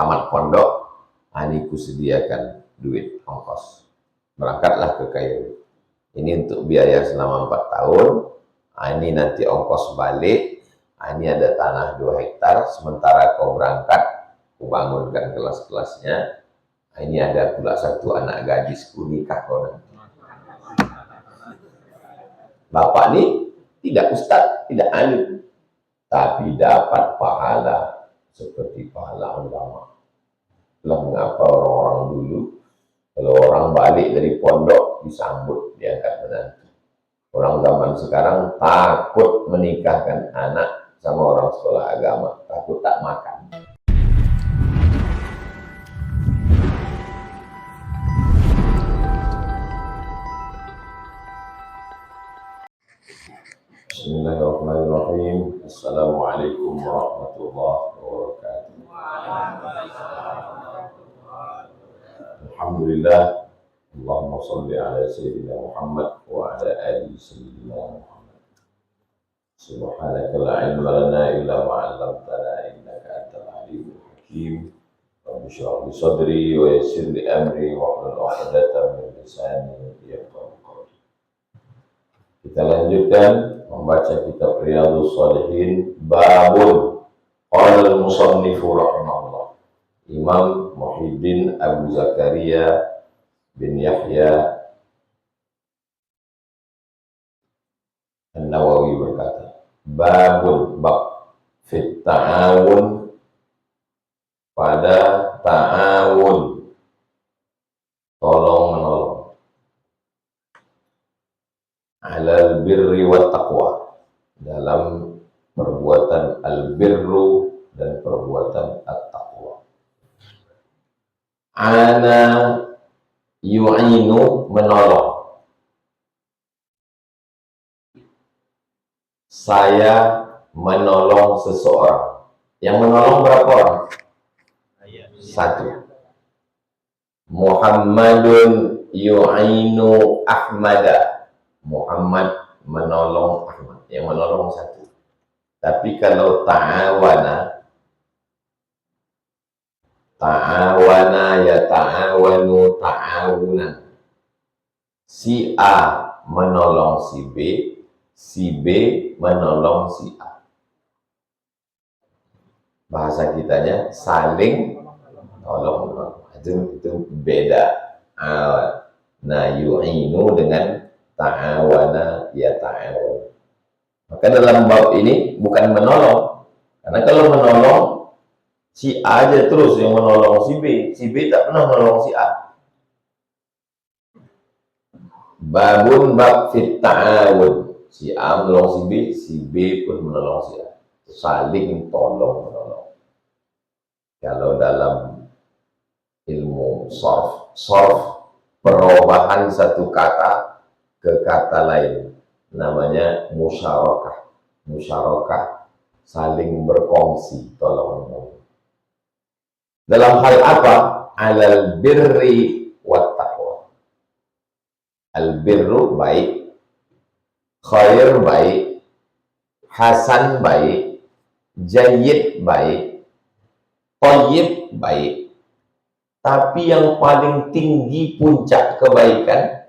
tamat pondok, ini kusediakan duit ongkos. Berangkatlah ke Kairo. Ini untuk biaya selama 4 tahun. Ini nanti ongkos balik. Ini ada tanah 2 hektar. Sementara kau berangkat, ku bangunkan kelas-kelasnya. Ini ada pula 1 anak gadisku, nikah kau nanti. Bapak ini tidak ustaz, tidak alim, tapi dapat pahala seperti pahala ulama. Mengapa orang-orang dulu kalau orang balik dari pondok disambut, diangkat menantu. Orang zaman sekarang takut menikahkan anak sama orang sekolah agama, takut tak makan. Bismillahirrahmanirrahim. Assalamualaikum warahmatullahi wabarakatuh. Alhamdulillah. Allahumma salli ala Sayyidina Muhammad wa ala ali Sayyidina Muhammad. Subhanaka la ilma lana illa ma 'allamtana innaka antal alimul hakim. Rabbi shrah li sadri wa yassir li amri wa hlul 'uqdatam min lisani yafqahu qawli. Kita lanjutkan membaca kitab Riyadhus Shalihin, babun qala al-musannifu rahimahullah. Imam Muhyiddin Abu Zakaria bin Yahya An-Nawawi berkata, babun bab fit ta'awun, pada ta'awun, tolong menolong, alal birri wa taqwa, dalam perbuatan al-birru dan perbuatan at-taqwa. Ana yu'inu, menolong. Saya menolong seseorang. Yang menolong berapa orang? 1. Muhammadun yu'inu Ahmada. Muhammad menolong Ahmad. Yang menolong 1. Tapi kalau ta'awana ya ta'awanu ta'awunan. Si A menolong si B menolong si A. Bahasa kitanya saling tolong. Itu beda. Nah, yu'inu dengan ta'awana ya ta'awun. Maka dalam bab ini bukan menolong. Karena kalau menolong, si A aja terus yang menolong si B tak pernah menolong si A. Babun bab fit ta'awun, si A menolong si B pun menolong si A. Saling tolong-menolong. Kalau dalam ilmu sorf, perubahan satu kata ke kata lain, namanya musyarakah. Musyarakah, saling berkongsi, tolong-menolong. Dalam hal apa? Alal birri wat taqwa. Al birru baik, khair baik, hasan baik, jayyid baik, thayyib baik. Tapi yang paling tinggi puncak kebaikan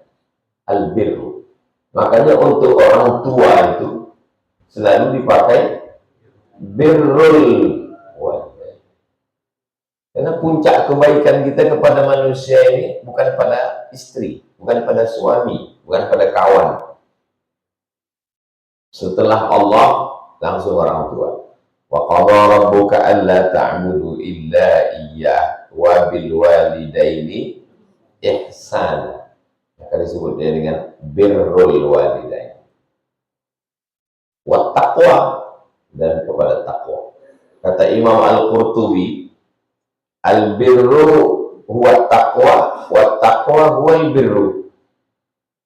al birru. Makanya untuk orang tua itu selalu dipakai birrul. Karena puncak kebaikan kita kepada manusia ini bukan pada istri, bukan pada suami, bukan pada kawan. Setelah Allah, langsung orang tua. Wa qadha rabbuka alla ta'budu illa iyyah wa bil walidaini ihsana. Maka disebut dia dengan birrul walidain. Wa taqwa, dan kepada takwa. Kata Imam Al-Qurtubi, al-birru huwa taqwa, wa taqwa huwa al-birru.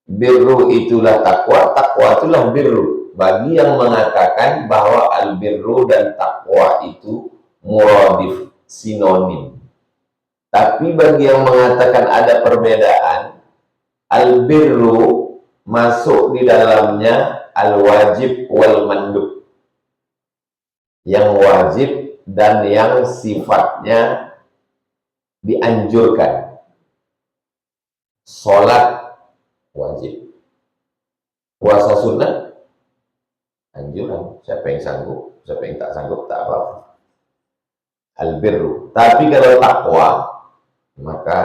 Birru itulah takwa, takwa itulah birru. Bagi yang mengatakan bahwa al-birru dan takwa itu muradif, sinonim. Tapi bagi yang mengatakan ada perbedaan, al-birru masuk di dalamnya al-wajib wal mandub. Yang wajib dan yang sifatnya dianjurkan. Sholat wajib, puasa sunnah anjuran. Siapa yang sanggup, siapa yang tak sanggup tak apa-apa. Albirru. Tapi kalau takwa, maka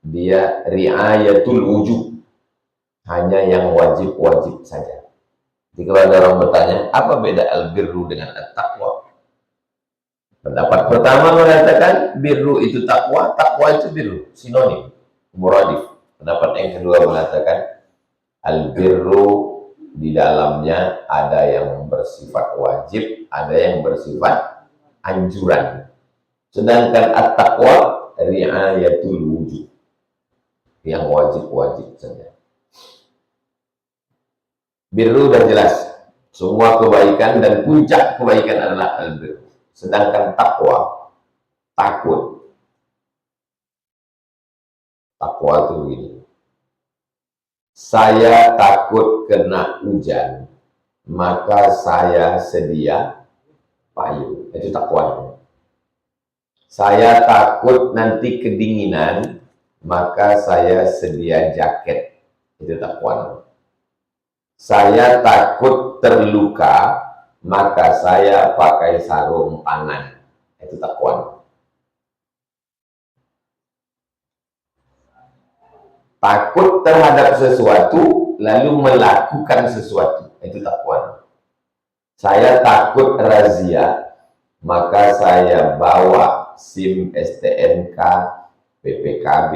dia riayatul wujub, hanya yang wajib-wajib saja. Jadi kalau ada orang bertanya, apa beda albirru dengan at-taqwa? Pendapat pertama mengatakan birru itu takwa, takwa itu birru, sinonim, muradif. Pendapat yang kedua mengatakan albirru di dalamnya ada yang bersifat wajib, ada yang bersifat anjuran. Sedangkan at-taqwa riayatul wujud, yang wajib-wajib saja. Birru dan jelas, semua kebaikan dan puncak kebaikan adalah albirru. Sedangkan takwa, takut. Takwa itu begini. Saya takut kena hujan, maka saya sedia payung. Itu takwanya. Saya takut nanti kedinginan, maka saya sedia jaket. Itu takwanya. Saya takut terluka, maka saya pakai sarung tangan. Itu takwa. Takut terhadap sesuatu, lalu melakukan sesuatu. Itu takwa. Saya takut razia, maka saya bawa SIM, STNK, PPKB,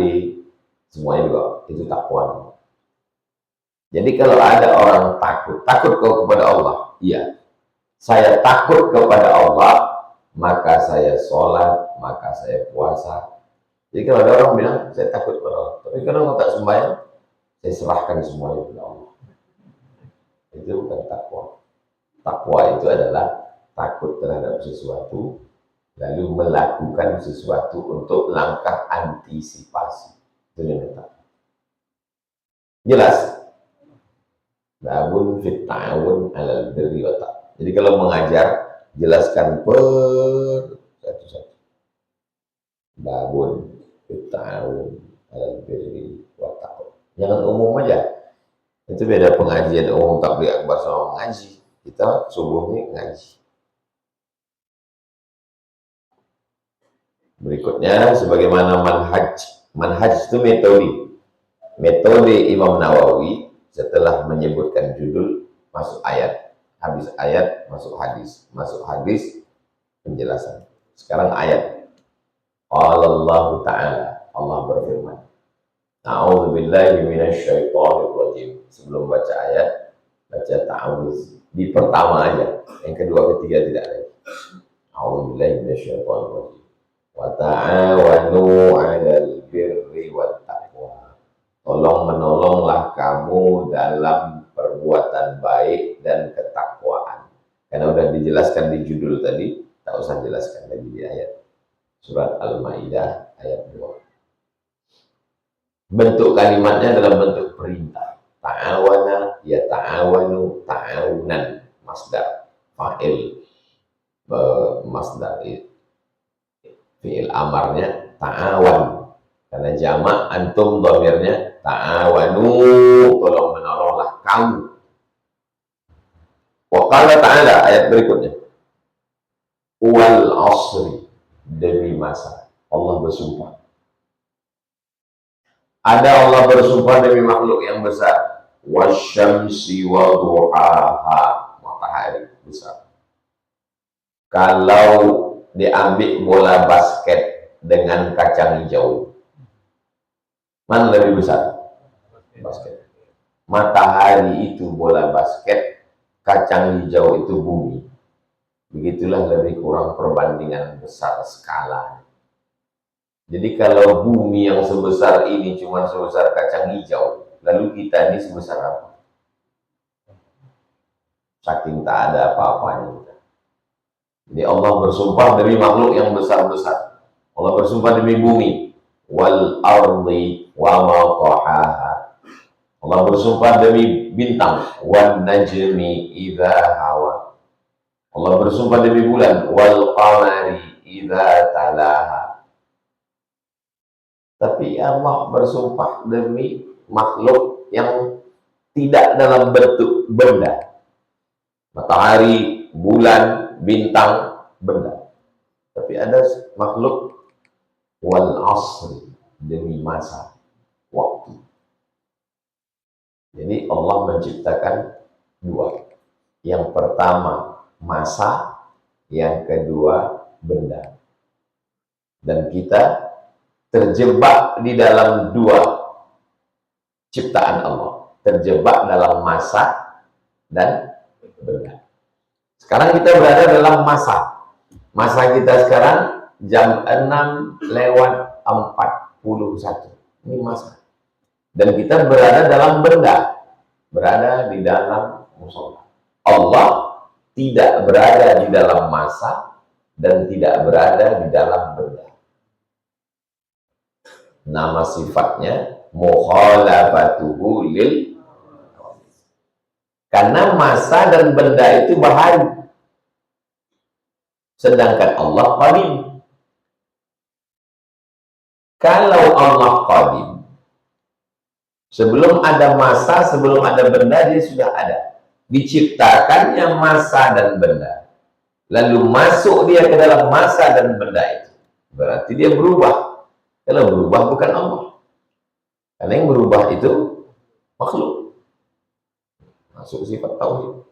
semuanya juga. Itu takwa. Jadi kalau ada orang takut kau kepada Allah, iya. Saya takut kepada Allah, maka saya sholat, maka saya puasa. Jadi kalau ada orang bilang, saya takut kepada Allah, tapi kalau mau tak sembahyang, saya serahkan semuanya kepada Allah. Itu bukan takwa. Takwa itu adalah takut terhadap sesuatu, lalu melakukan sesuatu untuk langkah antisipasi. Itu yang takwa. Jelas? Babun fit ta'awun 'alal birri wa taqwa. Jadi kalau mengajar, jelaskan per satu-satu. Babun ta'awun 'alal birri wa taqwa. Jangan umum aja. Itu beda pengajian umum tabligh akbar sama mengaji. Kita subuh ini ngaji. Berikutnya sebagaimana manhaj. Manhaj itu metode. Metode Imam Nawawi setelah menyebutkan judul masuk ayat. Habis ayat, masuk hadis. Masuk hadis, penjelasan. Sekarang ayat. Allah Ta'ala, Allah berfirman. A'udzubillahi minasyaitonirrajim. Sebelum baca ayat, baca ta'awuz. Di pertama aja. Yang kedua, ketiga tidak lagi. A'udzubillahi minasyaitonirrajim. Wa ta'awanu 'alal birri wat taqwa. Tolong menolonglah kamu dalam perbuatan baik dan ketakwaan. Karena sudah dijelaskan di judul tadi, tak usah jelaskan lagi di ayat. Surat Al-Maidah ayat 2. Bentuk kalimatnya dalam bentuk perintah. Ta'awana, ya ta'awanu, ta'awunan. Masdar, fa'il. Masdar, fi'il amarnya ta'awan. Karena jamak, antum dhamirnya ta'awanu, tolong menolonglah kamu. Wa qala ta'ala, ayat berikutnya. Wal asri, demi masa. Allah bersumpah. Ada Allah bersumpah demi makhluk yang besar. Wasyamsi wa duhaha, matahari besar. Kalau diambil bola basket dengan kacang hijau, mana lebih besar? Basket. Matahari itu bola basket, kacang hijau itu bumi. Begitulah lebih kurang perbandingan besar skala. Jadi kalau bumi yang sebesar ini cuma sebesar kacang hijau, lalu kita ini sebesar apa? Saking tak ada apa-apanya. Jadi Allah bersumpah demi makhluk yang besar-besar. Allah bersumpah demi bumi. Wal ardi wa ma tahaha. Allah bersumpah demi bintang. Wan najmi idza hawa. Allah bersumpah demi bulan. Wal qamari idza talaha. Tapi Allah bersumpah demi makhluk yang tidak dalam bentuk benda. Matahari, bulan, bintang, benda. Tapi ada makhluk wal asri, demi masa, waktu. Jadi Allah menciptakan dua. Yang pertama masa, yang kedua benda. Dan kita terjebak di dalam dua ciptaan Allah, terjebak dalam masa dan benda. Sekarang kita berada dalam masa. Masa kita sekarang jam 6:41. Ini masa. Dan kita berada dalam benda, berada di dalam musola. Allah tidak berada di dalam masa dan tidak berada di dalam benda. Nama sifatnya mukhalafatuhu lil, karena masa dan benda itu bahari, sedangkan Allah qadim. Kalau Allah qadim, sebelum ada masa, sebelum ada benda, dia sudah ada. Diciptakannya masa dan benda, lalu masuk dia ke dalam masa dan benda itu, berarti dia berubah. Kalau berubah bukan Allah, karena yang berubah itu makhluk. Masuk sifat tauhid,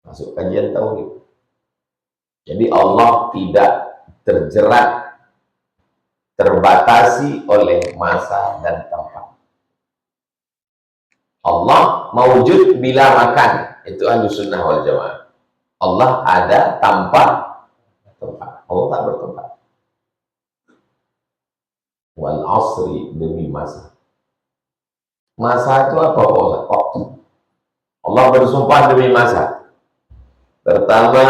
masuk kajian tauhid. Jadi Allah tidak terjerat, terbatasi oleh masa dan tempat. Allah mawujud bila makan, itu Ahlus Sunnah wal Jamaah. Allah ada tanpa tempat, Allah tak bertempat. Wal asri, demi masa. Masa itu apa? Waktu. Allah bersumpah demi masa. Pertama,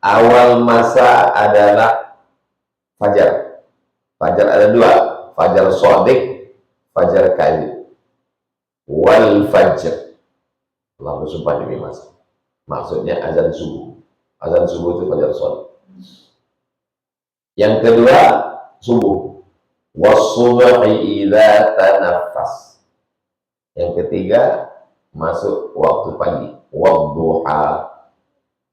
awal masa adalah fajar. Fajar ada dua, fajar shadiq, fajar kadhib. Wal fajr, Allah bersumpah demi masa. Maksudnya azan subuh. Azan subuh itu fajar shadiq. Yang kedua, subuh. Was-subhi idza tanaffas. Yang ketiga, masuk waktu pagi, wadduha.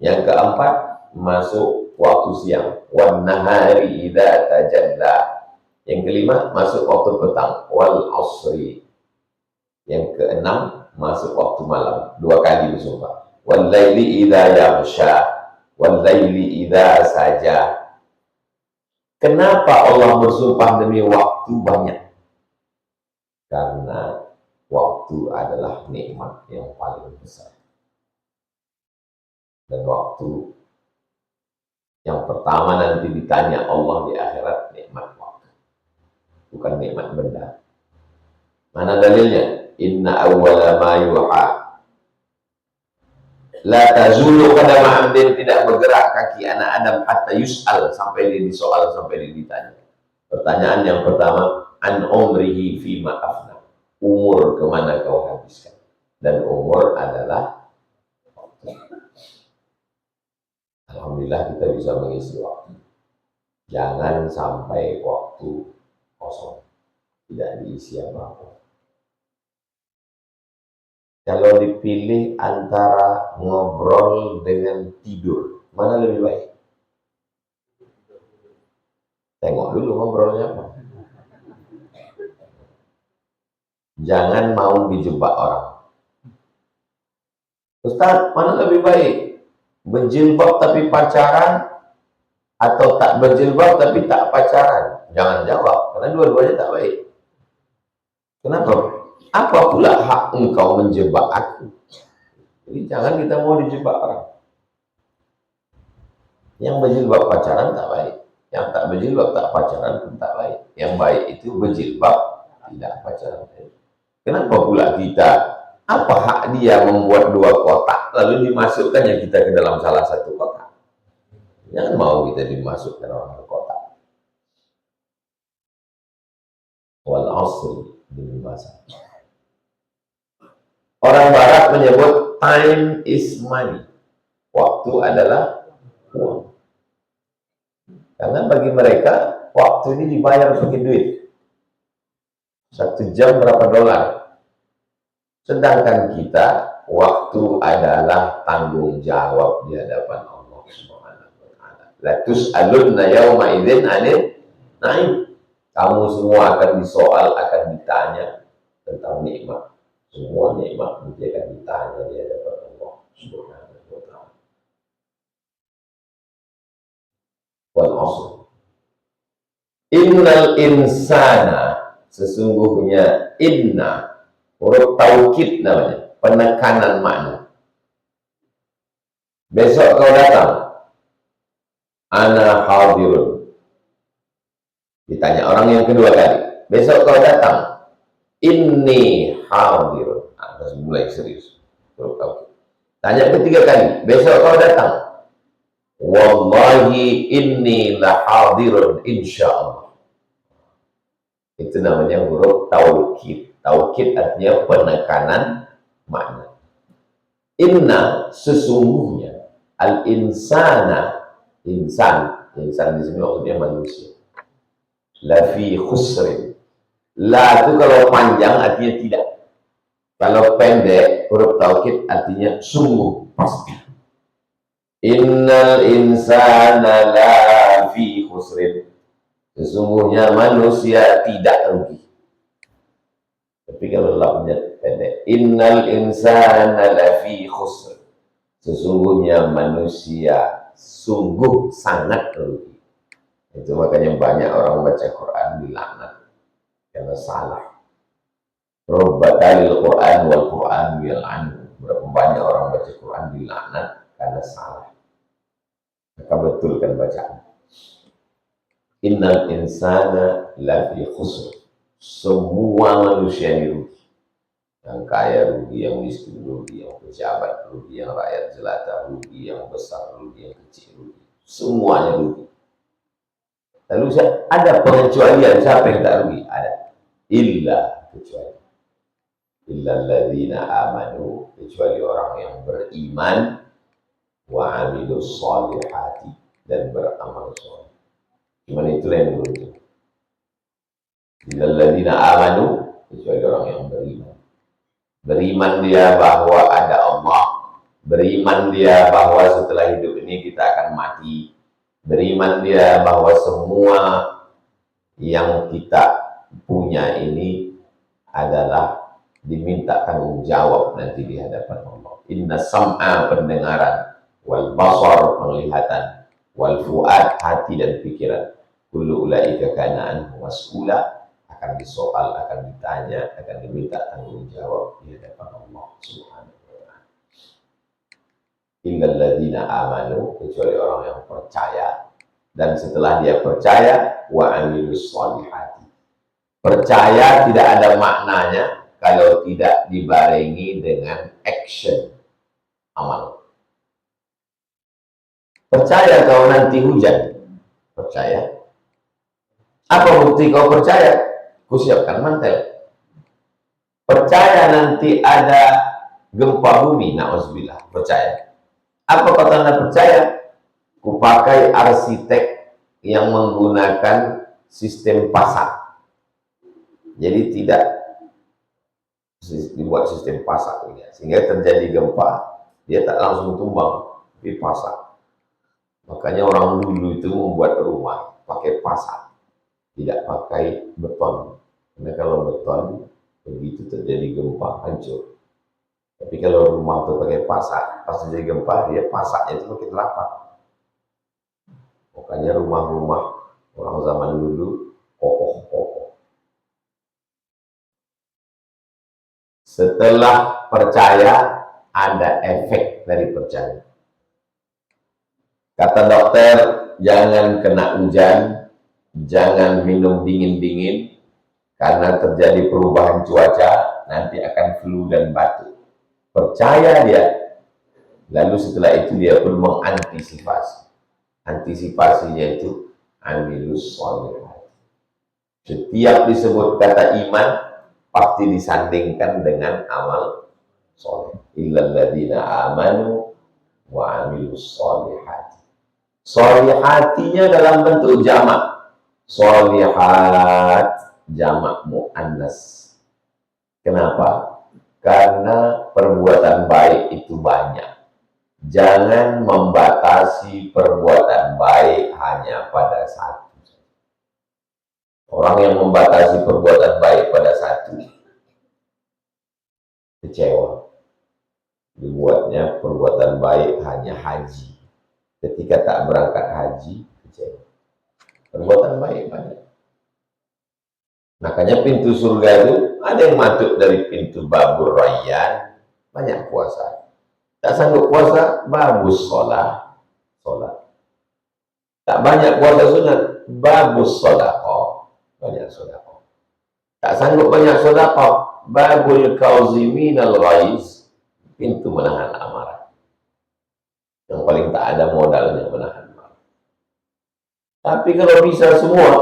Yang keempat, masuk waktu siang, wan nahari idza tajalla. Yang kelima, masuk waktu petang, wal asri. Yang keenam, masuk waktu malam, dua kali bersumpah. Wal laili idza yaghsha, wal laili idza saja. Kenapa Allah bersumpah demi waktu banyak? Karena waktu adalah nikmat yang paling besar. Dan waktu yang pertama nanti ditanya Allah di akhirat, nikmat waktu, bukan nikmat benda. Mana dalilnya? Inna awwala ma yuha la tazulu qadama abdin, tidak bergerak kaki anak Adam hatta yus'al, sampai dia disoal, sampai dia ditanya. Pertanyaan yang pertama, an umrihi fima afna, umur kemana kau habiskan. Dan umur adalah waktu. Alhamdulillah kita bisa mengisi waktu. Jangan sampai waktu kosong, tidak diisi apa-apa. Kalau dipilih antara ngobrol dengan tidur, mana lebih baik? Tengok dulu ngobrolnya apa. Jangan mau dijebak orang. Ustaz, mana lebih baik? Berjilbab tapi pacaran, atau tak berjilbab tapi tak pacaran? Jangan jawab, karena dua-duanya tak baik. Kenapa? Apa pula hak engkau menjebak aku? Jadi jangan kita mau dijebak orang. Yang berjilbab pacaran tak baik, yang tak berjilbab tak pacaran pun tak baik. Yang baik itu berjilbab, tidak pacaran. Kenapa pula kita, apa hak dia membuat dua kotak lalu dimasukkannya kita ke dalam salah satu kotak? Jangan mau kita dimasukkan orang ke kotak. Wal asri, demi masa. Orang Barat menyebut time is money. Waktu adalah uang. Karena bagi mereka, waktu ini dibayar pakai duit. 1 jam berapa dolar? Sedangkan kita, waktu adalah tanggung jawab di hadapan Allah Subhanahu wa taala. La tus'alunna yauma idzin 'anil na'im. Kamu semua akan disoal, akan ditanya tentang nikmat. Semua nikmat nanti akan ditanya di hadapan Allah Subhanahu wa taala. Wal 'asr. Innal insana, sesungguhnya inna, huruf taukid namanya, penekanan makna. Besok kau datang, ana hadirun. Ditanya orang yang kedua kali, besok kau datang, inni hadirun. Harus mulai serius. Huruf taukid. Tanya ketiga kali, besok kau datang, wallahi inni lahadirun insyaallah. Itu namanya huruf taukid. Taukid artinya penekanan makna. Inna, sesungguhnya, al-insana, insan di sini maksudnya manusia. Lafi khusrin. La itu kalau panjang artinya tidak. Kalau pendek, huruf taukid artinya sungguh, pasti. Innal insana lafi khusrin. Sesungguhnya manusia tidak rugi. Tapi kalau lamnya pendek, innal insana lafi khusr. Sesungguhnya manusia sungguh sangat rugi. Itu makanya banyak orang baca Quran dilaknat karena salah. Robbatalil Quran wal Quran yal'an. Berapa banyak orang baca Quran dilaknat karena salah. Maka betulkan bacaan. Innal insana lafi khusr. Semua manusia ini rugi. Yang kaya rugi, yang miskin rugi, yang pejabat rugi, yang rakyat jelata rugi, yang besar rugi, yang kecil rugi. Semuanya rugi. Lalu ada pengecualian, siapa yang tak rugi? Ada. Illa, kecuali. Illa alladzina amanu, kecuali orang yang beriman, wa amilus sholihati, dan beramal soleh. Cuman itulah yang beruntung. Illalladzina amanu, kecuali orang yang beriman. Beriman dia bahwa ada Allah. Beriman dia bahwa setelah hidup ini kita akan mati. Beriman dia bahwa semua yang kita punya ini adalah diminta tanggung jawab nanti di hadapan Allah. Inna sam'a, pendengaran, wal basar, penglihatan, wal fuad, hati dan pikiran, kullu ulaika kana anhu mas'ula, akan disoal, akan ditanya, akan diminta tanggung jawab di hadapan Allah Subhanahu wa taala. Innal ladzina amanu, kecuali orang yang percaya, dan setelah dia percaya, wa amilus sholihati. Percaya tidak ada maknanya kalau tidak dibarengi dengan action, amal. Percaya kau nanti hujan, percaya. Apa bukti kau percaya? Kusiapkan mantel. Percaya nanti ada gempa bumi, na'udzubillah, percaya. Apa kata Anda percaya? Kupakai arsitek yang menggunakan sistem pasak. Jadi tidak dibuat sistem pasak, sehingga terjadi gempa, dia tak langsung tumbang, tapi pasak. Makanya orang dulu itu membuat rumah pakai pasak, tidak pakai beton. Karena kalau beton, begitu terjadi gempa, hancur. Tapi kalau rumah itu pakai pasak, pas terjadi gempa, dia pasaknya itu makin rapat. Makanya rumah-rumah orang zaman dulu kokoh-kokoh. Setelah percaya, ada efek dari percaya. Kata dokter, jangan kena hujan, jangan minum dingin-dingin, karena terjadi perubahan cuaca, nanti akan flu dan batuk. Percaya dia. Lalu setelah itu dia pun mengantisipasi. Antisipasinya itu amilus sholihati. Setiap disebut kata iman, pasti disandingkan dengan amal soleh. Illalladzina amanu wa amilus sholihati. Sholihatinya dalam bentuk jamak. Sholihat, jamak muannas. Kenapa? Karena perbuatan baik itu banyak. Jangan membatasi perbuatan baik hanya pada satu. Orang yang membatasi perbuatan baik pada satu, kecewa. Dibuatnya perbuatan baik hanya haji. Ketika tak berangkat haji, kecewa. Perbuatan baik banyak. Makanya pintu surga itu ada yang masuk dari pintu babur rayyan, banyak puasa. Tak sanggup puasa, bagus sholat. Tak banyak puasa sunat, bagus sodaqah. Banyak sodaqah. Tak sanggup banyak sodaqah, babul kauzimin al-ghaiz, pintu menahan amarah. Yang paling tak ada modalnya menahan amarah. Tapi kalau bisa semua,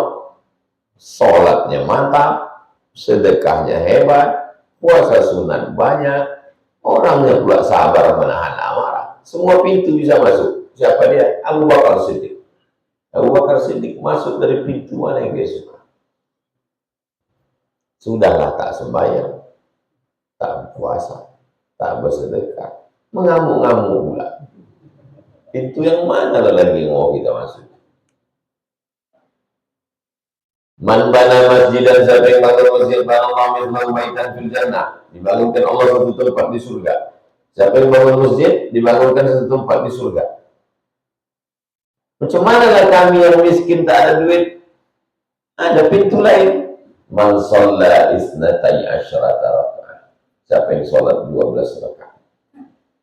sholatnya mantap, sedekahnya hebat, puasa sunat banyak, orangnya pula sabar menahan amarah. Semua pintu bisa masuk. Siapa dia? Abu Bakar Siddiq. Abu Bakar Siddiq masuk dari pintu mana yang dia suka. Sudahlah tak sembahyang, tak puasa, tak bersedekah, mengamuk-ngamuk pula. Pintu yang mana lagi yang mau kita masuk? Man bana masjidan, siapa yang bangun masjid, banallahu mithlahu baitan fil jannah, dibangunkan Allah satu tempat di surga. Siapa yang bangun masjid, dibangunkan satu tempat di surga. Macam mana lah kami yang miskin tak ada duit? Ada pintu lain. Man shalla isnatai asyrata raka'ah. Siapa yang sholat 12 rakaat.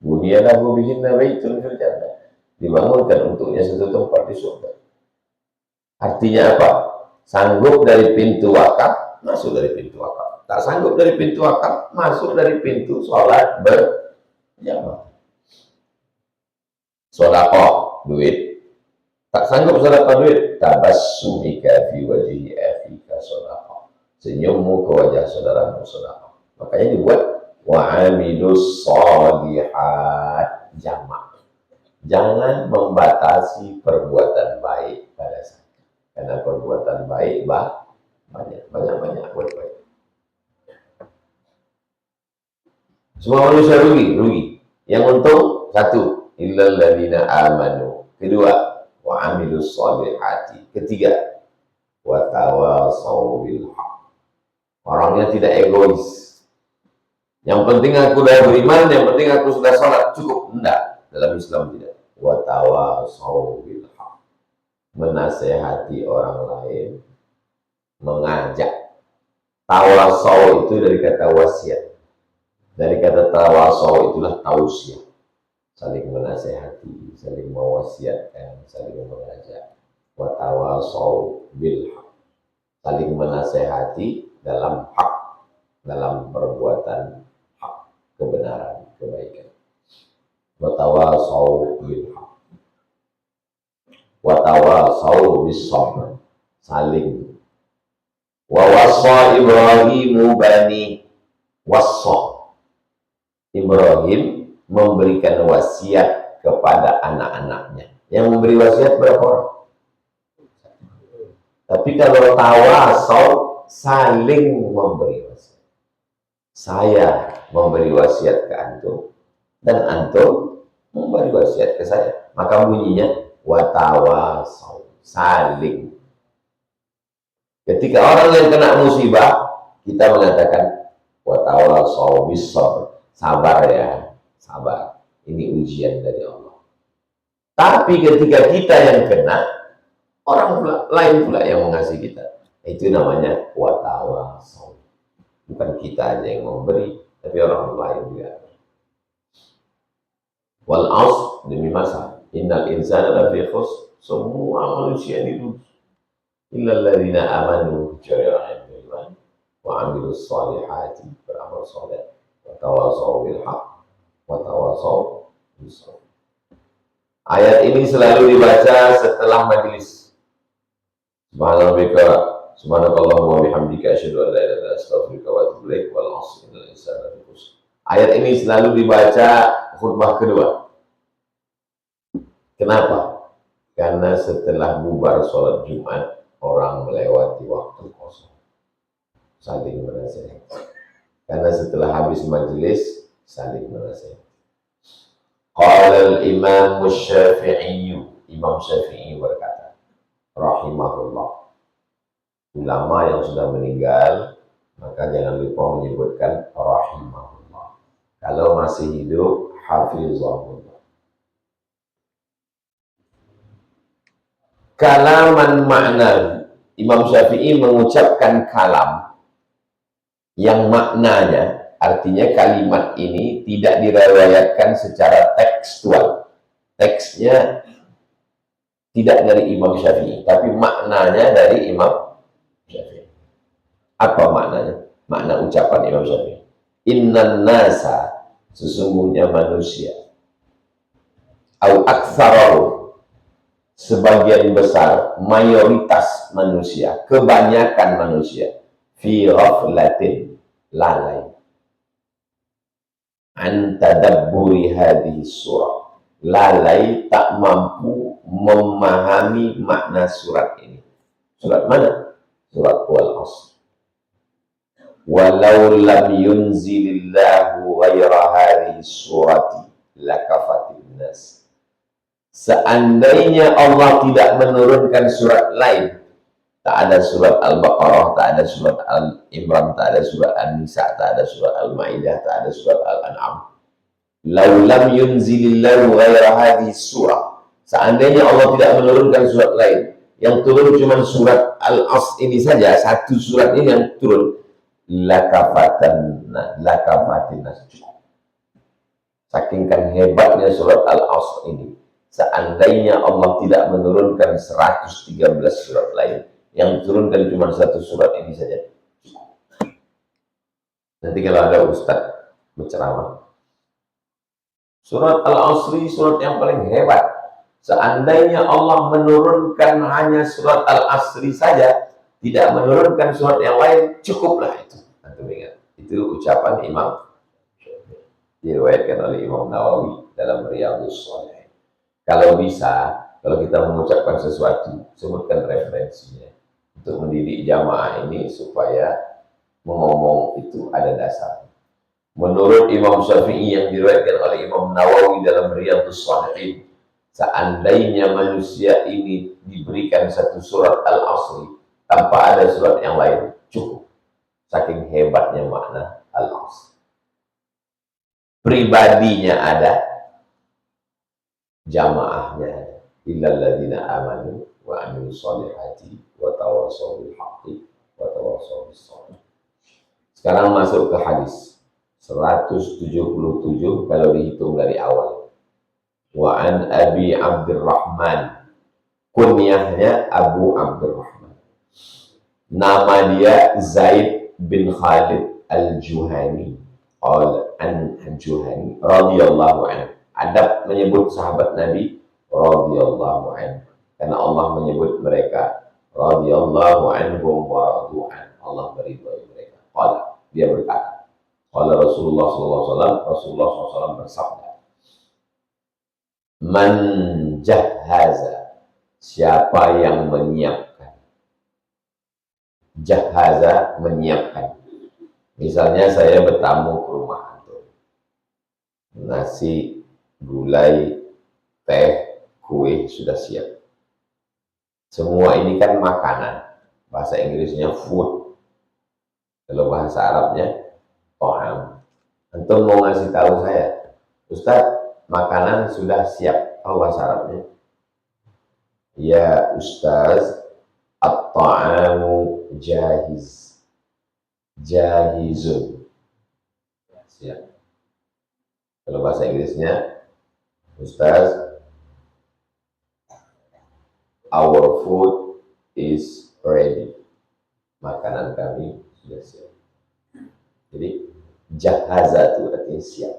Bunyalahu bihinna baitun fil jannah. Dibangunkan untuknya satu tempat di surga. Artinya apa? Sanggup dari pintu wakaf, masuk dari pintu wakaf. Tak sanggup dari pintu wakaf, masuk dari pintu sholat berjamaah. Sodaqah, duit. Tak sanggup sodaqah duit, tabassumika fi wajhi akhika sodaqah. Senyummu ke wajah saudaramu sodaqah. Makanya dibuat wa'amilus sholihat, jamak. Jangan membatasi perbuatan baik pada saat. Karena perbuatan baik banyak buat baik. Semua manusia rugi. Yang untung satu, illal ladzina amanu. Kedua, wa amilus sholihati. Ketiga, wa tawasaw bil haq. Orangnya tidak egois. Yang penting aku sudah beriman, yang penting aku sudah sholat, cukup. Enggak, dalam Islam tidak. Wa tawasaw bil haq. Menasehati orang lain, mengajak. Tawasaw itu dari kata wasiat. Dari kata tawasaw itulah tausiah. Saling menasehati, saling mewasiatkan, saling mengajak. Wa tawasaw bil haq. Saling menasehati dalam hak, dalam perbuatan hak, kebenaran, kebaikan. Wa tawasaw bil haq. Wa tawasaw bis sabr. Saling. Wa wassa Ibrahimu bani. Wassa. Ibrahim memberikan wasiat kepada anak-anaknya. Yang memberi wasiat berapa orang? Tapi kalau tawasaw, saling memberi wasiat. Saya memberi wasiat ke antum, dan antum memberi wasiat ke saya. Maka bunyinya watawasaw, saling. Ketika orang yang kena musibah, kita mengatakan watawasaw bis sabr, sabar ya, sabar. Ini ujian dari Allah. Tapi ketika kita yang kena, orang lain pula yang mengasihi kita. Itu namanya watawasaw. Bukan kita aja yang memberi, tapi orang lain juga. Wal asr, demi masa. Innal insana lafi khusr. Semua manusia dirugi. Illal ladzina amanu, kecuali orang yang beriman, wa amilus sholihati, beramal saleh, wa tawasaw bil haq, wa tawasaw bis sabr. Ayat ini selalu dibaca setelah majelis. Subhanakallah wa bihamdika asyhadu an la ilaha illa anta astaghfiruka wa atubu ilaik. Wal 'asri innal insana lafi khusr. Ayat ini selalu dibaca khutbah kedua. Kenapa? Karena setelah bubar sholat Jumat, orang melewati waktu kosong. saling menasihati. Karena setelah habis majelis saling menasihati. Qala al-Imam Syafi'i, Imam Syafi'i berkata, rahimahullah. Ulama yang sudah meninggal, maka jangan lupa menyebutkan rahimahullah. Kalau masih hidup, hafizahullah. Kalaman makna. Imam Syafi'i mengucapkan kalam yang maknanya, artinya kalimat ini tidak diriwayatkan secara tekstual. Teksnya tidak dari Imam Syafi'i, tapi maknanya dari Imam Syafi'i. Apa maknanya? Makna ucapan Imam Syafi'i. Innan nasa, sesungguhnya manusia. Au aktsarahu, sebagian besar, mayoritas manusia, kebanyakan manusia, fi ghaflatin, lalai, an tadabburi hadhihi surah, lalai tak mampu memahami makna surat ini. Surat mana? Surat Wal-Asr. Walau lam yunzilillahu ghaira hadhihi surati lakafatin nas. Seandainya Allah tidak menurunkan surat lain, tak ada surat Al-Baqarah, tak ada surat Al-Imran, tak ada surat An-Nisa, tak ada surat Al-Maidah, tak ada surat Al-An'am. Lau lam yunzilillahu ghaira hadhihi surah. Seandainya Allah tidak menurunkan surat lain, yang turun cuma surat Al-Asr ini saja, satu surat ini yang turun, lakafatin nas. Saking kan hebatnya surat Al-Asr ini. Seandainya Allah tidak menurunkan 113 surat lain, yang turunkan cuma satu surat ini saja. Nanti kalau ada ustaz berceramah, surat Al-Asri surat yang paling hebat. Seandainya Allah menurunkan hanya surat Al-Asri saja, tidak menurunkan surat yang lain, cukuplah itu. Antum ingat, itu ucapan Imam Syafi'i, diriwayatkan oleh Imam Nawawi dalam Riyadhus Shalihin. Kalau bisa, kalau kita mengucapkan sesuatu, sebutkan referensinya untuk mendidik jamaah ini supaya mengomong itu ada dasar. Menurut Imam Syafi'i yang diriwayatkan oleh Imam Nawawi dalam Riyadhus Shalihin, seandainya manusia ini diberikan satu surat Al-Asri tanpa ada surat yang lain, cukup. Saking hebatnya makna Al-Asr. Pribadinya ada, jamaahnya illal ladzina amanu wa amilus sholihati wa tawassaw bil haqqi wa tawassaw bis shabr. Sekarang masuk ke hadis 177 kalau dihitung dari awal. Wa an Abi Abdurrahman, kunyahnya Abu Abdurrahman, nama dia Zaid bin Khalid Al-Juhani Al-Juhani radhiyallahu anhu. Adab menyebut sahabat Nabi radhiyallahu anhu, karena Allah menyebut mereka radhiyallahu anhum wa radu'an, Allah meridhai mereka. Qala, dia berkata, qala Rasulullah sallallahu alaihi wasallam, Rasulullah sallallahu alaihi wasallam bersabda, man jahaza, siapa yang menyiapkan. Jahaza, menyiapkan. Misalnya saya bertamu ke rumah antum, nasi, gulai, teh, kue sudah siap. Semua ini kan makanan. Bahasa Inggrisnya food. Kalau bahasa Arabnya ta'am. Antum mau ngasih tahu saya, Ustaz, makanan sudah siap. Apa bahasa Arabnya? Ya Ustaz, at-ta'amu jahiz. Jahizun. Siap. Kalau bahasa Inggrisnya, Ustaz, our food is ready. Makanan kami sudah siap. Jadi, jahaza itu artinya siap.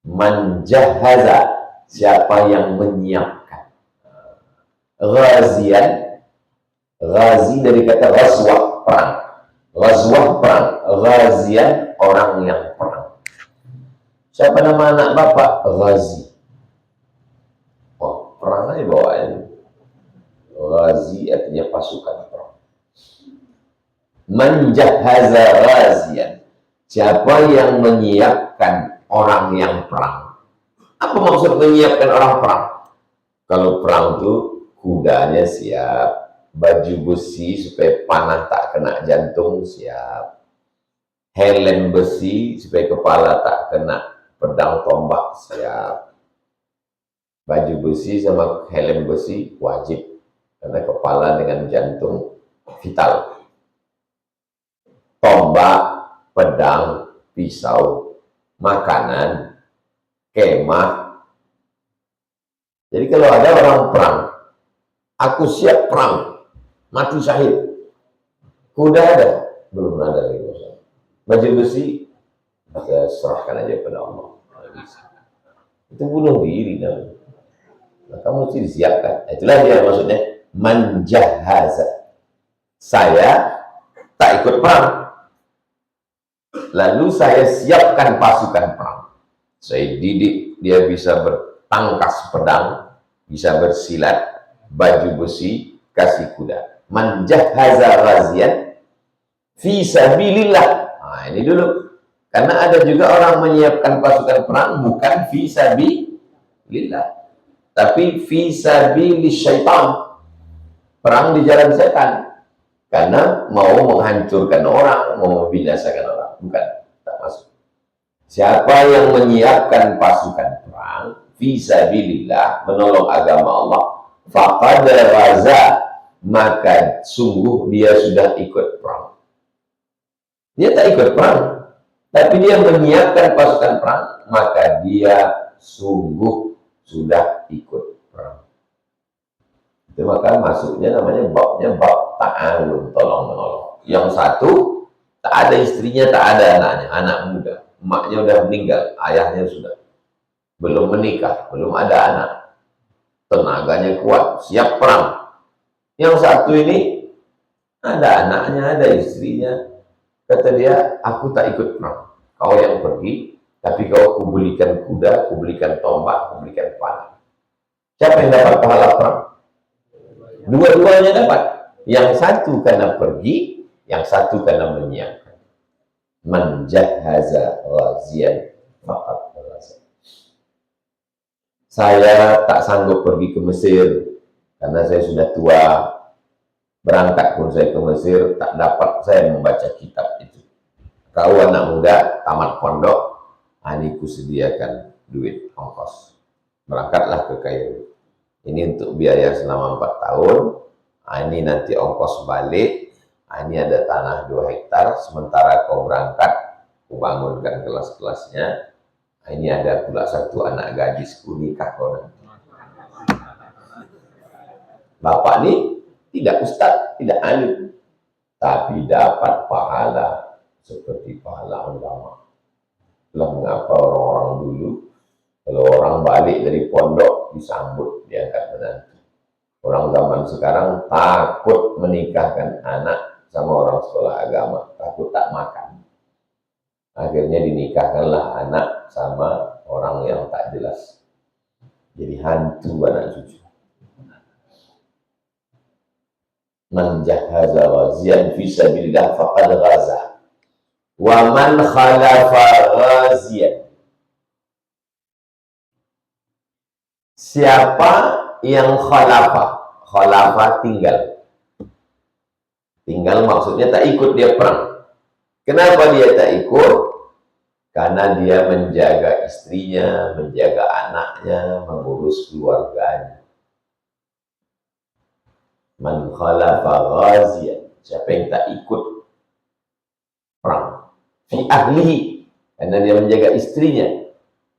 Man jahaza, siapa yang menyiapkan. Ghazian, ghazi dari kata ghazwah, perang. Ghazwah, perang. Ghazian, orang yang perang. Siapa nama anak bapak? Ghazi. Oh, perang aja bawaan. Ghazi artinya pasukan perang. Man jahaza ghaziyan. Siapa yang menyiapkan orang yang perang. Apa maksud menyiapkan orang perang? Kalau perang itu kudanya siap, baju besi supaya panah tak kena jantung siap, helm besi supaya kepala tak kena pedang tombak siap. Baju besi sama helm besi wajib, karena kepala dengan jantung vital. Tombak, pedang, pisau, makanan, kemah. Jadi kalau ada orang perang, aku siap perang, mati syahid. Kuda ada? Belum ada lagi. Baju besi, saya serahkan aja pada Allah. Itu bunuh diri namanya. Nah, kamu mesti disiapkan. Itulah dia maksudnya manjahaza. Saya tak ikut perang, lalu saya siapkan pasukan perang. Saya didik dia bisa bertangkas pedang, bisa bersilat, baju besi, kasih kuda. Manjahaza ghaziyan fi sabilillah. Nah, ini dulu. Karena ada juga orang menyiapkan pasukan perang bukan fi sabilillah, tapi fi sabilis syaitan. Perang di jalan setan. Karena mau menghancurkan orang, mau membinasakan orang. Bukan, tak masuk. Siapa yang menyiapkan pasukan perang fi sabilillah, menolong agama Allah, faqad ghaza, maka sungguh dia sudah ikut perang. Dia tak ikut perang, tapi dia menyiapkan pasukan perang, maka dia sungguh sudah ikut perang. Itu maka masuknya namanya babnya bab ta'awun, tolong menolong. Yang satu tak ada istrinya, tak ada anaknya, anak muda, emaknya udah meninggal, ayahnya sudah belum menikah, belum ada anak, tenaganya kuat, siap perang. Yang satu ini ada anaknya, ada istrinya, kata dia, aku tak ikut perang, kau yang pergi, tapi kau kubelikan kuda, kubelikan tombak, kubelikan panah. Siapa yang dapat pahala perang? Dua-duanya dapat. Yang satu karena pergi, yang satu karena menyiapkan. Man jahaza ghaziyan faqad ghaza. Saya tak sanggup pergi ke Mesir karena saya sudah tua. Berangkat pun saya ke Mesir, tak dapat saya membaca kitab itu. Kau anak muda, tamat pondok, ini kusediakan duit ongkos. Berangkatlah ke Kairo. Ini untuk biaya selama 4 tahun. Ini nanti ongkos balik. Ini ada tanah 2 hektar. Sementara kau berangkat, ku bangunkan kelas-kelasnya. Ini ada pula satu anak gadisku, nikah kau nanti. Bapak ini tidak ustaz, tidak alim, tapi dapat pahala seperti pahala ulama. Itulah mengapa orang-orang dulu, kalau orang balik dari pondok, disambut, diangkat menantu. Orang zaman sekarang takut menikahkan anak sama orang sekolah agama, takut tak makan. Akhirnya dinikahkanlah anak sama orang yang tak jelas. Jadi hantu anak cucu. Man jahaza ghaziyan fi sabilillah faqad ghaza. Wa man khalafa ghaziyan. Siapa yang khalafah tinggal. Tinggal maksudnya tak ikut dia perang. Kenapa dia tak ikut? Karena dia menjaga istrinya, menjaga anaknya, mengurus keluarganya. Man khalafa ghaziyan. Siapa yang tak ikut perang. Fi ahlihi. Karena dia menjaga istrinya.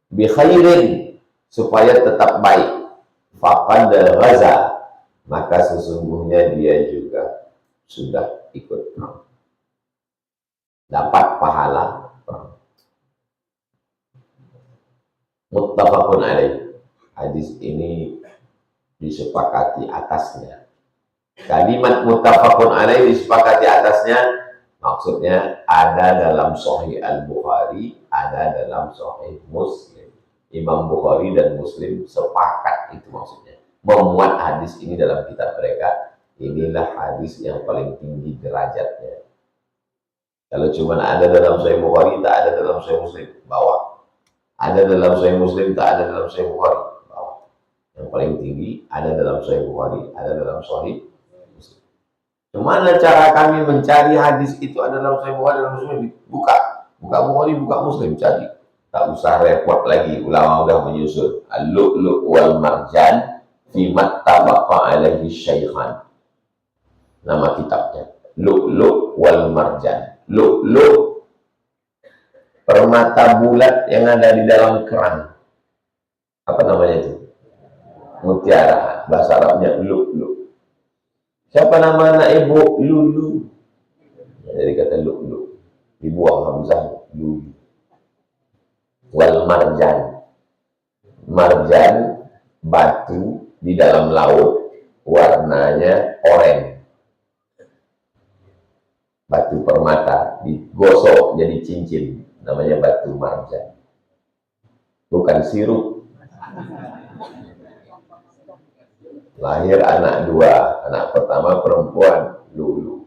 Bi khairin. Supaya tetap baik. Faqad ghaza, maka sesungguhnya dia juga sudah ikut perang. Dapat pahala perang. Muttafaqun alaih. Hadis ini disepakati atasnya. Kalimat muttafaqun alaih disepakati atasnya, maksudnya ada dalam Sahih Al-Bukhari, ada dalam Sahih Muslim. Imam Bukhari dan Muslim sepakat, itu maksudnya, memuat hadis ini dalam kitab mereka. Inilah hadis yang paling tinggi derajatnya. Kalau cuma ada dalam Sahih Bukhari, tak ada dalam Sahih Muslim, bawa. Ada dalam Sahih Muslim, tak ada dalam Sahih Bukhari, bawa. Yang paling tinggi ada dalam Sahih Bukhari, ada dalam Sahih Muslim. Gimana cara kami mencari hadis itu ada dalam Sahih Bukhari dan Muslim? Buka Bukhari, buka Muslim, cari. Tak usah repot lagi, ulama udah menyusun. Al-Lu'lu' wal Marjan fi mattabaqa alaihi syaikhan. Nama kitabnya. Lu'lu' wal Marjan. Lu'lu' permata bulat yang ada di dalam kerang. Apa namanya itu? Mutiara. Bahasa Arabnya lu'lu'. Siapa nama anak ibu? Lulu. Jadi kata lu'lu'. Dibuang hamzah. Lulu. Wal marjan. Marjan batu di dalam laut, warnanya oranye. Batu permata digosok jadi cincin, namanya batu marjan. Bukan sirup. Lahir anak dua, anak pertama perempuan, Lulu.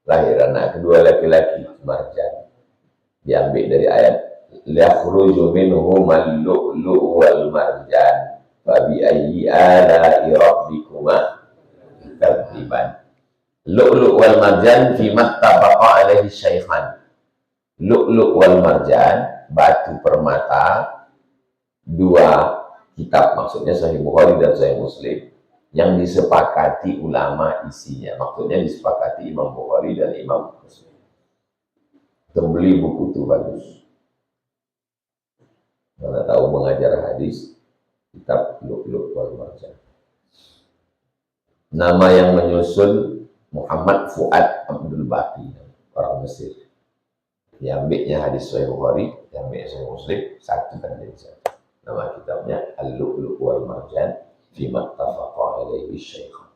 Lahir anak kedua laki-laki, Marjan. Diambil dari ayat yakhruju minhumal lu'lu' wal marjan fa bi ayyi ala'i rabbikuma tukadziban. Lu'lu' wal marjan fi mattabaqa alaihi syaikhan. Lu'lu' wal marjan, batu permata, dua kitab, maksudnya Sahih Bukhari dan Sahih Muslim, yang disepakati ulama isinya. Maksudnya disepakati Imam Bukhari dan Imam Muslim. Terbeli buku itu bagus. Mana tahu mengajar hadis, kitab Lu'lu' wal Marjan. Nama yang menyusun Muhammad Fuad Abdul Baqi, orang Mesir. Diambilnya hadis Sahih Bukhari, diambilnya Sahih Muslim, satu kan jadi satu. Nama kitabnya Al-Lu'lu' wal Marjan fi mattafaqa alaihi syaikhan.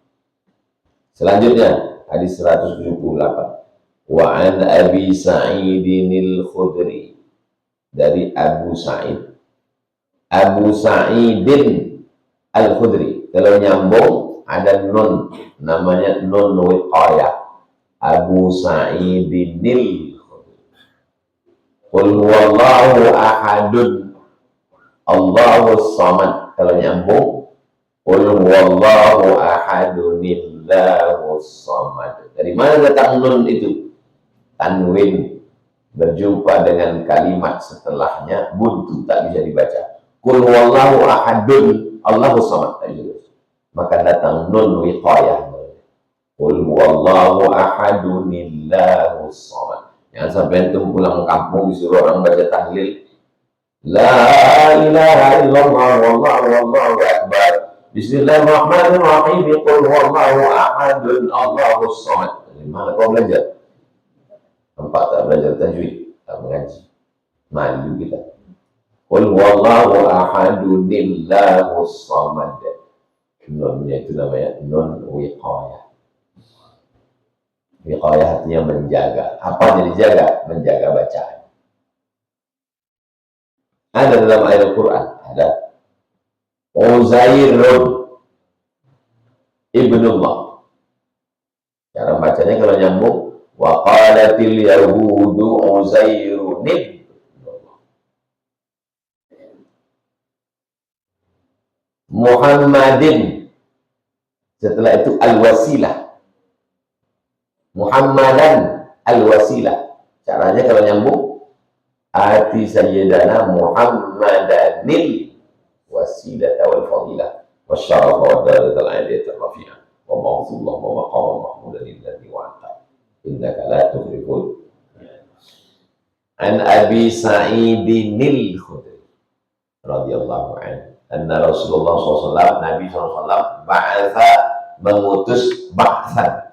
Selanjutnya hadis 178. Wa an Abi Sa'idin al-Khudri, dari Abu Sa'id. Abu Sa'idin al-Khudri. Kalau nyambung ada nun, namanya nun wiqayah. Abu Sa'idin al-Khudri. Qul huwallahu ahadun Allahus samad. Kalau nyambung, qul huwallahu ahadun Allahus samad. Dari mana datang nun itu? Tanwin berjumpa dengan kalimat setelahnya buntu, tak bisa dibaca. Qul huwallahu ahadun Allahus samad, maka datang nun wiqayah. Qul huwallahu ahadun Allahus samad. Jangan sampai antum pulang kampung disuruh orang baca tahlil, la ilaha illallah wallahu akbar, bismillahirrahmanirrahim, qul huwallahu ahadun Allahus samad. Dari mana kau belajar? Nampak tak belajar tajwid, tak mengaji, malu kita. Qul huwallahu ahadun Allahus samad. Nunnya itu namanya nun wiqayah. Wiqayah artinya menjaga. Apa jadi jaga? Menjaga bacaan. Ada dalam ayat Al-Quran, ada Uzairun ibnullah. Cara bacanya kalau nyambung, wa qalatil yahudu Uzairun ibnullah. Muhammadin, setelah itu al-wasilah. Muhammadan al-wasilah. Caranya kalau nyambung, ati sayyidana Muhammadanil wasilata wal fadilah wasyarafa wa darajatal aliyatal rafi'ah wa ma'zullah wa maqama mahmudan alladhi wa'ata innaka la tukhliful. An Abi Sa'idinil Khudri radhiyallahu anhu anna Rasulullah SAW, Nabi SAW ba'atha, mengutus ba'than.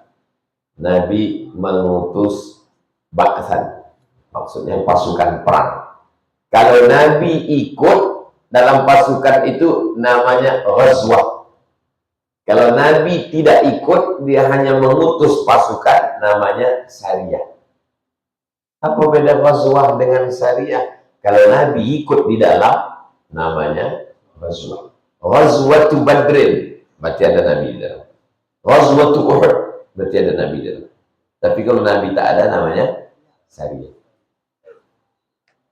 Nabi mengutus ba'than, maksudnya pasukan perang. Kalau Nabi ikut dalam pasukan itu namanya ghazwah. Kalau Nabi tidak ikut, dia hanya mengutus pasukan, namanya sariyah. Apa beda ghazwah dengan sariyah? Kalau Nabi ikut di dalam, namanya ghazwah. Ghazwatu Badrin, berarti ada Nabi di dalam. Ghazwatu Uhud, berarti ada Nabi di dalam. Tapi kalau Nabi tak ada, namanya Sariyah.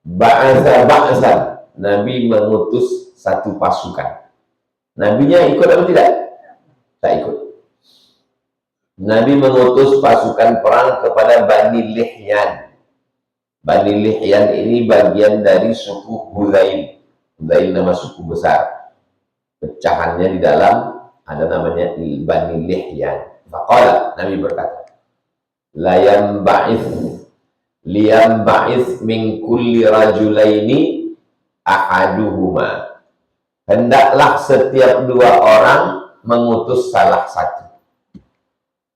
Ba'asa, Nabi mengutus satu pasukan. Nabinya ikut atau tidak? Tak ikut. Nabi mengutus pasukan perang kepada Bani Lihyan. Bani Lihyan ini bagian dari suku Hudzail. Hudzail nama suku besar. Pecahannya di dalam ada namanya Bani Lihyan. Faqala, Nabi berkata, la yanba'ith min kulli rajulaini ahaduhuma. Hendaklah setiap dua orang mengutus salah satu.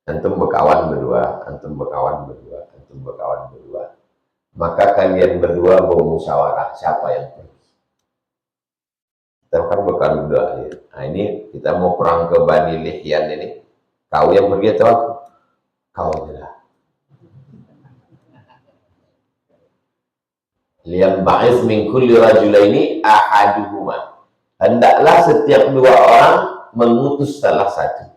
Antum berkawan berdua, antum berkawan berdua, antum berkawan berdua. Maka kalian berdua bermusyawarah siapa yang pergi. Kita kan berkawan berdua. Ya. Nah ini kita mau perang ke Bani Lihyan ini. Kau yang pergi atau aku? Kau adalah. Liyamba'is min kulli rajulaini ahaduhuma. Hendaklah setiap dua orang mengutus salah satu.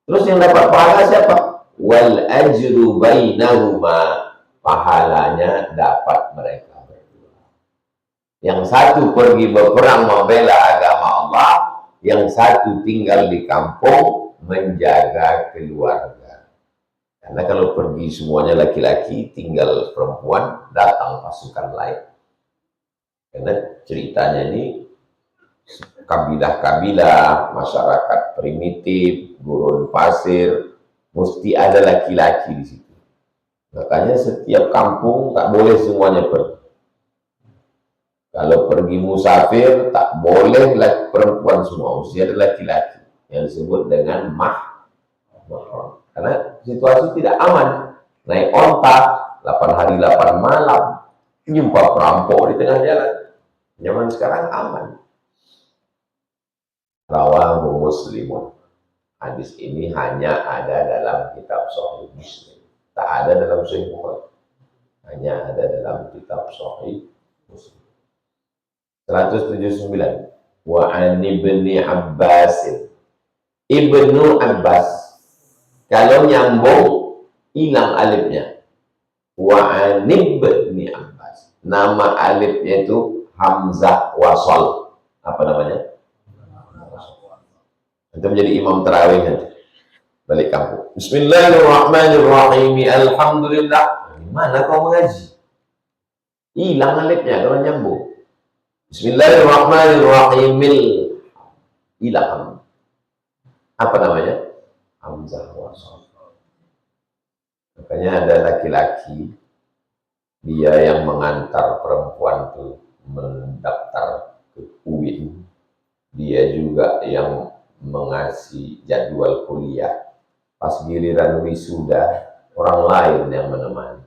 Terus yang dapat pahala siapa? Wal ajru bainahuma. Pahalanya dapat mereka berdua. Yang satu pergi berperang membela agama Allah, yang satu tinggal di kampung menjaga keluarga. Karena kalau pergi semuanya laki-laki, tinggal perempuan, datang pasukan lain. Karena ceritanya ini kabilah-kabilah, masyarakat primitif, gurun pasir, mesti ada laki-laki di situ. Makanya setiap kampung tak boleh semuanya pergi. Kalau pergi musafir, tak boleh perempuan semua, mesti ada laki-laki. Yang disebut dengan mahram. Karena situasi tidak aman. Naik onta, 8 hari 8 malam, jumpa perampok di tengah jalan. Zaman sekarang aman. Rawahu Muslimun. Hadis ini hanya ada dalam kitab Sahih Muslim. Tak ada dalam Sahih Bukhari. Hanya ada dalam kitab Sahih Muslim. 179. Wa an ibni Abbas. Ibnu Abbas. Kalau nyambung, hilang alifnya. Wa an ibni Abbas. Nama alifnya itu Hamzah Wasal. Apa namanya? Itu menjadi imam tarawih nanti. Balik kampung. Bismillahirrahmanirrahim. Alhamdulillah. Mana kau mengaji? Hilang alifnya kalau nyambung. Bismillahirrahmanirrahim. Hilang. Apa namanya? Hamzah Wasal. Makanya ada laki-laki, dia yang mengantar perempuan itu mendaftar ke UIN. Dia juga yang mengasih jadwal kuliah. Pas giliran wisuda, orang lain yang menemani.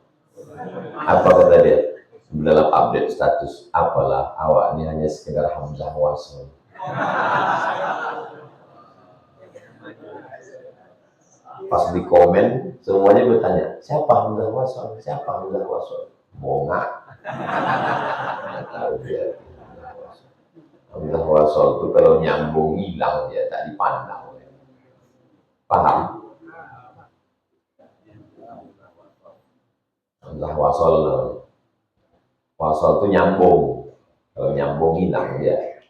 Apa kata dia? Dalam update status, apalah awak ini hanya sekedar Hamzah Wasal. Pas di komen, semuanya bertanya, siapa Hamzah Wasal? Siapa Hamzah Wasal? Bonga. Tahu dia. Hamzah Wasal itu kalau nyambung hilang dia tak dipandang. Paham? Hamzah Wasal. Wasal itu nyambung. Kalau nyambung hilang dia.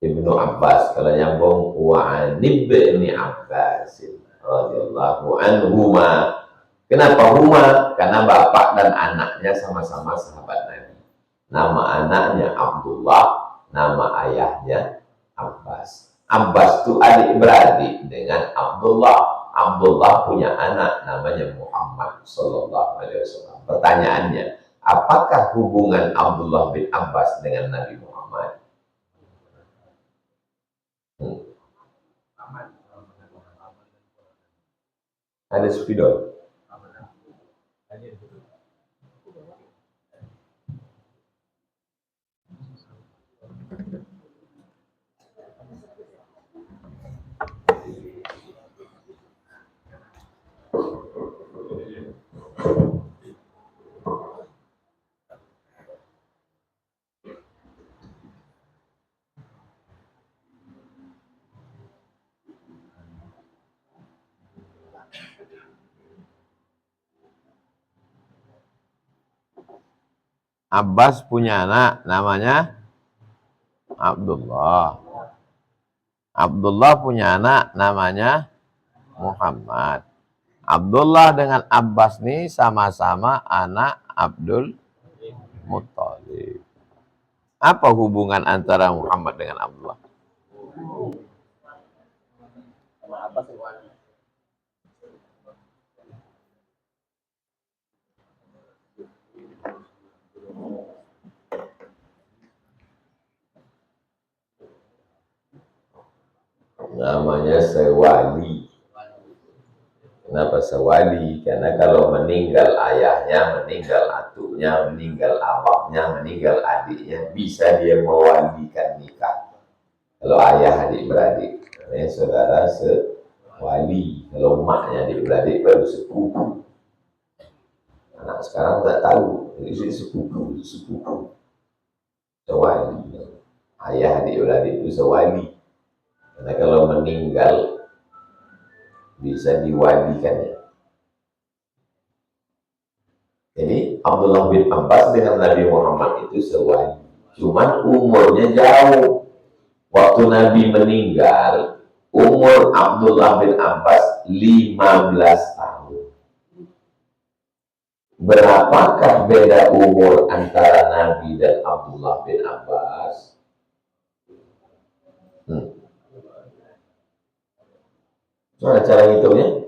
Ibnu Abbas. Kalau nyambung wa'anib ibni Abbas radhiyallahu anhuma. Kenapa huma? Karena bapak dan anaknya sama-sama sahabat Nabi. Nama anaknya Abdullah, nama ayahnya Abbas. Abbas itu adik beradik dengan Abdullah. Abdullah punya anak namanya Muhammad sallallahu alaihi wasallam. Pertanyaannya, apakah hubungan Abdullah bin Abbas dengan Nabi Muhammad? Ada spidol. Abbas punya anak namanya Abdullah. Abdullah punya anak namanya Muhammad. Abdullah dengan Abbas nih sama-sama anak Abdul Muttalib. Apa hubungan antara Muhammad dengan Abdullah? Namanya sewali. Kenapa sewali? Karena kalau meninggal ayahnya, meninggal atunya, meninggal abangnya, meninggal adiknya, bisa dia mewalikan nikah. Kalau ayah adik beradik, namanya saudara sewali. Kalau emaknya adik beradik baru sepupu. Anak sekarang nggak tahu, itu sepupu, sepupu. Sewali. Ayah adik beradik itu sewali. Karena kalau meninggal bisa diwalikan ya. Jadi Abdullah bin Abbas dengan Nabi Muhammad itu sewali. Cuman umurnya jauh. Waktu Nabi meninggal, umur Abdullah bin Abbas 15 tahun. Berapakah beda umur antara Nabi dan Abdullah bin Abbas? Gimana cara ngitungnya?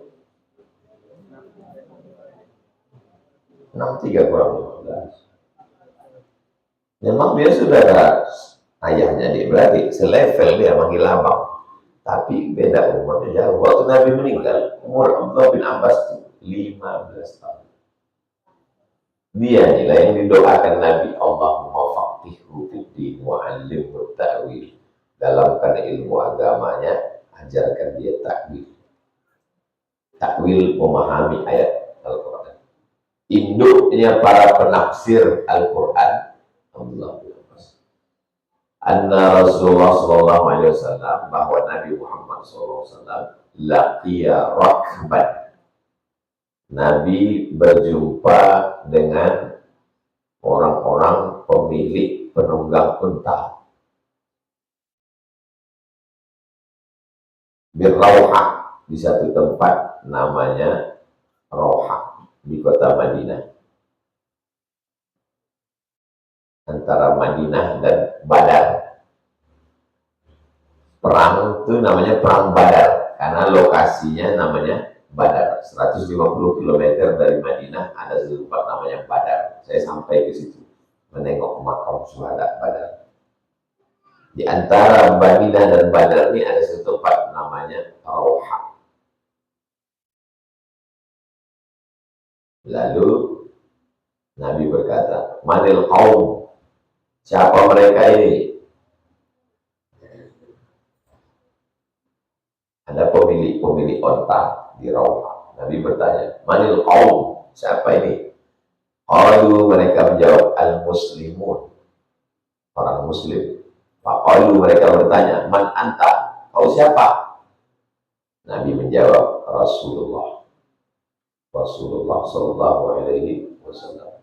63 kurang 15. Memang dia sudah ayahnya dia beradik, selevel dia manggil abang. Tapi beda umurnya jauh. Waktu Nabi meninggal, umur Abdullah bin Abbas 15 tahun. Dia inilah yang didoakan Nabi, Allahumma faqihhu fiddin wa 'allimhu ta'wil. Dalamkan ilmu agamanya, ajarkan dia takwil. Takwil memahami ayat Al-Quran. Induknya para penafsir Al-Quran, Abdullah bin Abbas. Anna Rasulullah sallallahu alaihi wasallam, bahwa Nabi Muhammad sallallahu alaihi wasallam laqiya rakban. Nabi berjumpa dengan orang-orang pemilik penunggang unta. Birrauha, di satu tempat namanya Rauha di kota Madinah, antara Madinah dan Badar. Perang itu namanya perang Badar karena lokasinya namanya Badar. 150 km dari Madinah ada satu tempat namanya Badar. Saya sampai ke situ menengok makam syuhada Badar. Di antara Madinah dan Badar ini ada satu tempat namanya Rauha. Lalu Nabi berkata, "Manil qaum?" Siapa mereka ini? Ada pemilik onta di Rauha. Nabi bertanya, "Manil qaum?" Siapa ini? Qalu, mereka menjawab, "Al-muslimun." Orang muslim. Qalu, mereka bertanya, "Man anta?" Kau siapa? Nabi menjawab, Rasulullah sallallahu alaihi wasallam.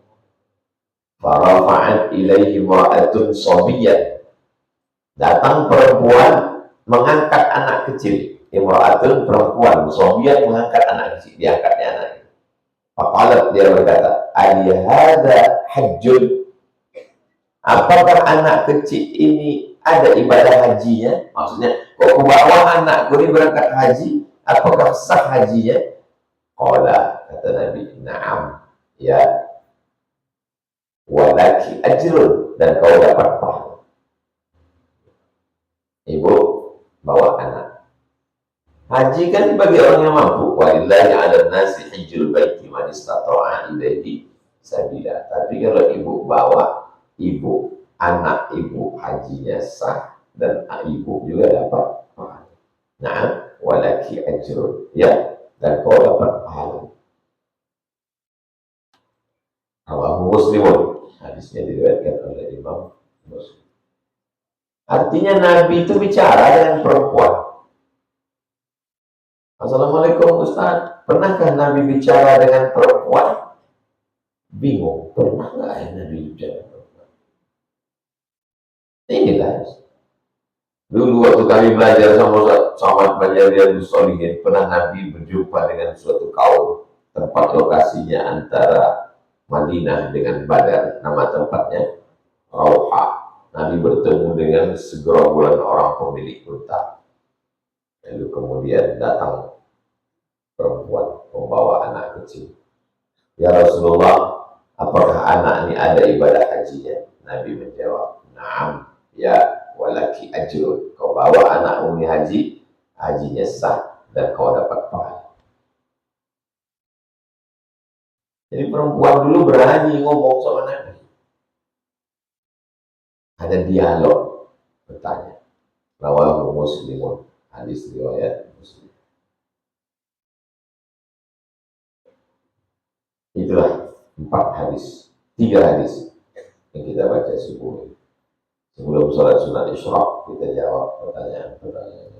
Farafa'at ilaihi mra'atun sabiyyah. Datang perempuan mengangkat anak kecil. Imra'atun, perempuan, sabiyyah mengangkat anak kecil, diangkatnya anak. Faqalat, dia berkata, "Ali hadza hajjun?" Apakah anak kecil ini ada ibadah hajinya? Maksudnya, kok bawa anakku ini berangkat haji, apakah sah hajinya? Qala, kata Nabi, "Na'am, ya, walaki ajrun, dan kau dapat pahala." Ibu bawa anak. Haji kan bagi orang yang mampu. Walillahi 'alan nasi hajjul baiti man istata'a ilaihi sabila. Tapi kalau ibu bawa, anak ibu hajinya sah dan ibu juga dapat pahala. Na'am, walaki ajrun, ya, dan kau dapat pahala. Rawahu Muslimun. Hadisnya diriwayatkan oleh Imam Muslim. Artinya Nabi itu bicara dengan perempuan. Assalamualaikum Ustaz, pernahkah Nabi bicara dengan perempuan? Bingung, pernah nggak ya Nabi jalan perempuan? Inilah. Dulu waktu kami belajar sama Riyadhus Shalihin, pernah Nabi berjumpa dengan suatu kaum, tempat lokasinya antara Madinah dengan Badar, nama tempatnya Rauha. Nabi bertemu dengan segerombolan orang pemilik unta. Lalu kemudian datang perempuan membawa anak kecil. Ya Rasulullah, apakah anak ini ada ibadah hajinya? Nabi menjawab, "Naam, ya walaki ajrun." Kau bawa anakmu ini haji, hajinya sah dan kau dapat pahala. Jadi perempuan dulu berani ngomong sama Nabi. Ada dialog, bertanya. Rawahu Muslimun, hadis riwayat Muslim. Itulah 3 hadis yang kita baca subuh. Sebelum sholat sunat isyraq, kita jawab pertanyaan-pertanyaan.